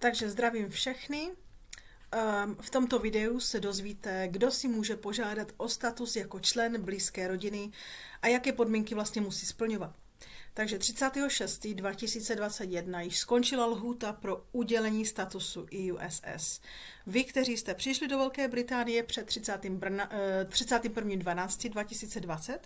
Takže zdravím všechny. V tomto videu se dozvíte, kdo si může požádat o status jako člen blízké rodiny a jaké podmínky vlastně musí splňovat. Takže 36.2021 již skončila lhůta pro udělení statusu EUSS. Vy, kteří jste přišli do Velké Británie před 31.12.2020,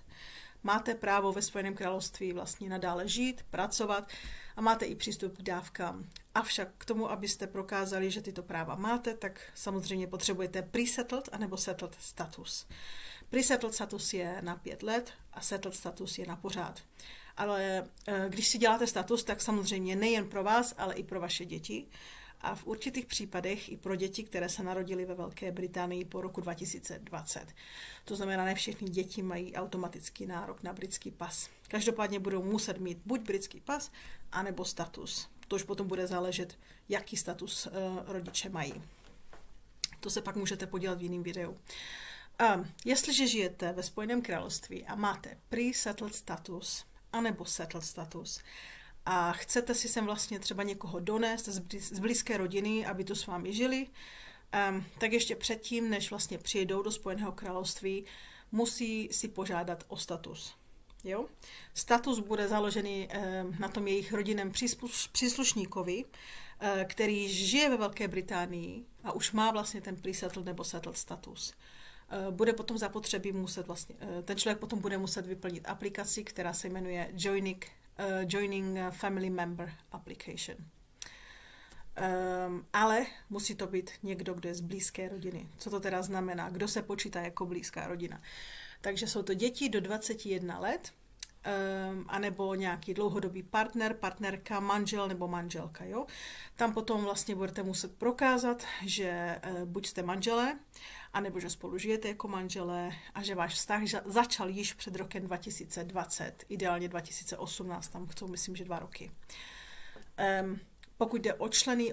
máte právo ve Spojeném království vlastně nadále žít, pracovat a máte i přístup k dávkám. Avšak k tomu, abyste prokázali, že tyto práva máte, tak samozřejmě potřebujete pre-settled anebo settled status. Pre-settled status je na 5 let a settled status je na pořád. Ale když si děláte status, tak samozřejmě nejen pro vás, ale i pro vaše děti. A v určitých případech i pro děti, které se narodily ve Velké Británii po roku 2020. To znamená, ne všechny děti mají automatický nárok na britský pas. Každopádně budou muset mít buď britský pas, anebo status. To už potom bude záležet, jaký status rodiče mají. To se pak můžete podívat v jiném videu. Jestliže žijete ve Spojeném království a máte pre-settled status, anebo settled status, a chcete si sem vlastně třeba někoho donést z blízké rodiny, aby tu s vámi žili, tak ještě předtím, než vlastně přijedou do Spojeného království, musí si požádat o status. Jo? Status bude založený na tom jejich rodinném příslušníkovi, který žije ve Velké Británii a už má vlastně ten pre-settled nebo settled status. Bude potom zapotřebí ten člověk potom bude muset vyplnit aplikaci, která se jmenuje Joining Family Member Application. Ale musí to být někdo, kdo je z blízké rodiny. Co to teda znamená? Kdo se počítá jako blízká rodina? Takže jsou to děti do 21 let, anebo nějaký dlouhodobý partner, partnerka, manžel nebo manželka. Jo? Tam potom vlastně budete muset prokázat, že buď jste manželé, anebo že spolu žijete jako manželé a že váš vztah začal již před rokem 2020, ideálně 2018, tam chcou, myslím, že 2 roky. Pokud jde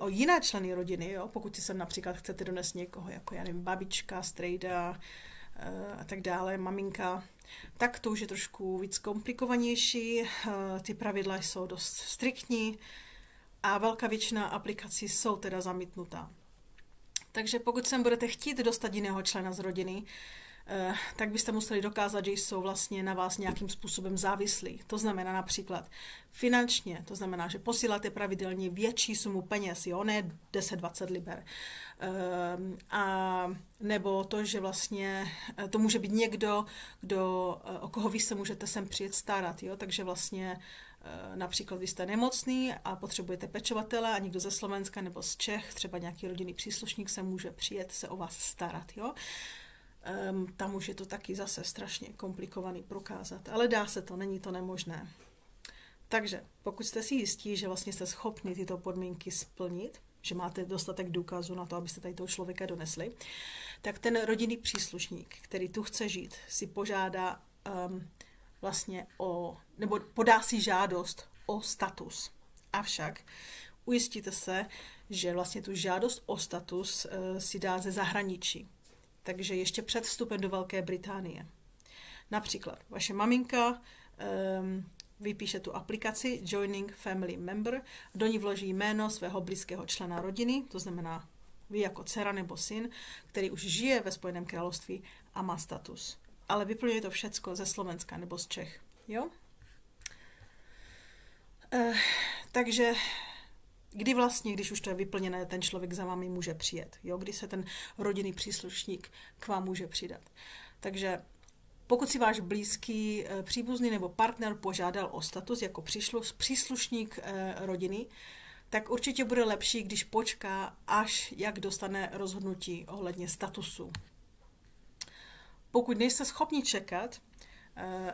o jiné členy rodiny, jo? Pokud si sem například chcete donést někoho, jako já nevím, babička, strejda a tak dále, maminka, tak to už je trošku víc komplikovanější, ty pravidla jsou dost striktní a velká většina aplikací jsou teda zamítnutá. Takže pokud sem budete chtít dostat jiného člena z rodiny, tak byste museli dokázat, že jsou vlastně na vás nějakým způsobem závislí. To znamená například finančně, to znamená, že posíláte pravidelně větší sumu peněz, jo, ne 10-20 liber. A nebo to, že vlastně to může být někdo, o koho vy se můžete sem přijet starat, jo, takže vlastně například vy jste nemocný a potřebujete pečovatele a někdo ze Slovenska nebo z Čech, třeba nějaký rodinný příslušník se může přijet se o vás starat, jo. Tam už je to taky zase strašně komplikovaný prokázat, ale dá se to, není to nemožné. Takže pokud jste si jistí, že vlastně jste schopni tyto podmínky splnit, že máte dostatek důkazů na to, abyste tady toho člověka donesli, tak ten rodinný příslušník, který tu chce žít, si požádá nebo podá si žádost o status. Avšak ujistíte se, že vlastně tu žádost o status si dá ze zahraničí. Takže ještě před vstupem do Velké Británie. Například vaše maminka vypíše tu aplikaci Joining Family Member, do ní vloží jméno svého blízkého člena rodiny, to znamená vy jako dcera nebo syn, který už žije ve Spojeném království a má status. Ale vyplňuje to všecko ze Slovenska nebo z Čech. Jo? Takže když už to je vyplněné, ten člověk za vámi může přijet, jo? Kdy se ten rodinný příslušník k vám může přidat. Takže pokud si váš blízký příbuzný nebo partner požádal o status jako příslušník rodiny, tak určitě bude lepší, když počká, až jak dostane rozhodnutí ohledně statusu. Pokud nejste schopni čekat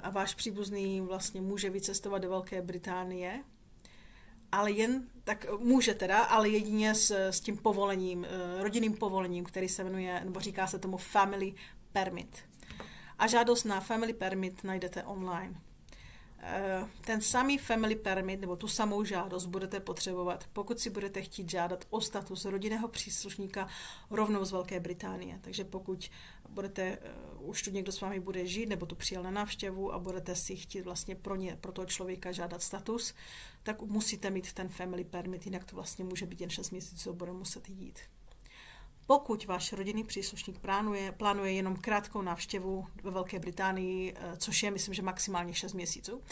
a váš příbuzný vlastně může vycestovat do Velké Británie, ale ale jedině s tím povolením, rodinným povolením, který se jmenuje, nebo říká se tomu Family Permit. A žádost na Family Permit najdete online. ten samý family permit nebo tu samou žádost budete potřebovat, pokud si budete chtít žádat o status rodinného příslušníka rovnou z Velké Británie. Takže pokud budete, už tu někdo s vámi bude žít, nebo tu přijel na návštěvu a budete si chtít vlastně pro toho člověka žádat status, tak musíte mít ten family permit, jinak to vlastně může být jen 6 měsíců, bude muset jít. Pokud váš rodinný příslušník plánuje jenom krátkou návštěvu ve Velké Británii, což je, myslím, že maximálně 6 měsíců,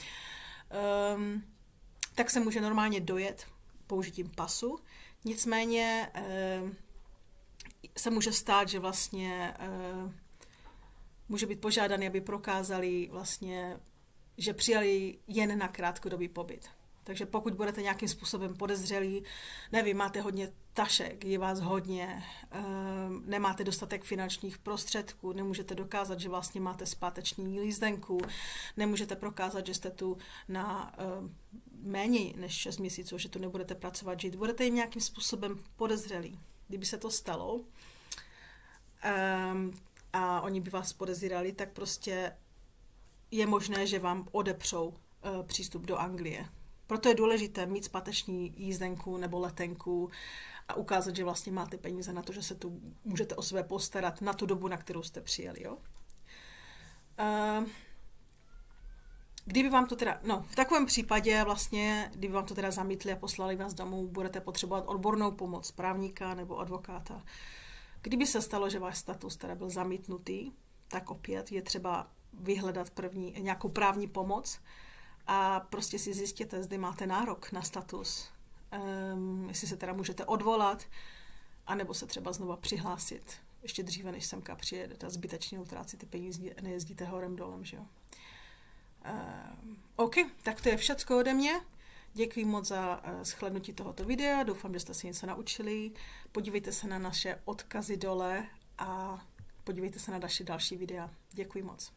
tak se může normálně dojet použitím pasu. Nicméně se může stát, že vlastně může být požádaný, aby prokázali vlastně, že přijali jen na krátkodobý pobyt. Takže pokud budete nějakým způsobem podezřelí, nevím, máte hodně tašek, je vás hodně, nemáte dostatek finančních prostředků, nemůžete dokázat, že vlastně máte zpáteční lízdenku, nemůžete prokázat, že jste tu na méně než 6 měsíců, že tu nebudete pracovat, žít, budete jim nějakým způsobem podezřelí. Kdyby se to stalo a oni by vás podezírali, tak prostě je možné, že vám odepřou přístup do Anglie. Proto je důležité mít zpáteční jízdenku nebo letenku a ukázat, že vlastně máte peníze na to, že se tu můžete o své postarat na tu dobu, na kterou jste přijeli. Jo? Kdyby vám to teda, v takovém případě vlastně, kdyby vám to teda zamítli a poslali vás domů, budete potřebovat odbornou pomoc právníka nebo advokáta. Kdyby se stalo, že váš status teda byl zamítnutý, tak opět je třeba vyhledat nějakou právní pomoc a prostě si zjistěte, zda máte nárok na status. Jestli se teda můžete odvolat, anebo se třeba znova přihlásit. Ještě dříve, než semka přijedete, zbytečně utrácíte ty peníze, nejezdíte horem dolem, že jo. OK, tak to je všecko ode mě. Děkuji moc za shlédnutí tohoto videa, doufám, že jste si něco naučili. Podívejte se na naše odkazy dole a podívejte se na naše další videa. Děkuji moc.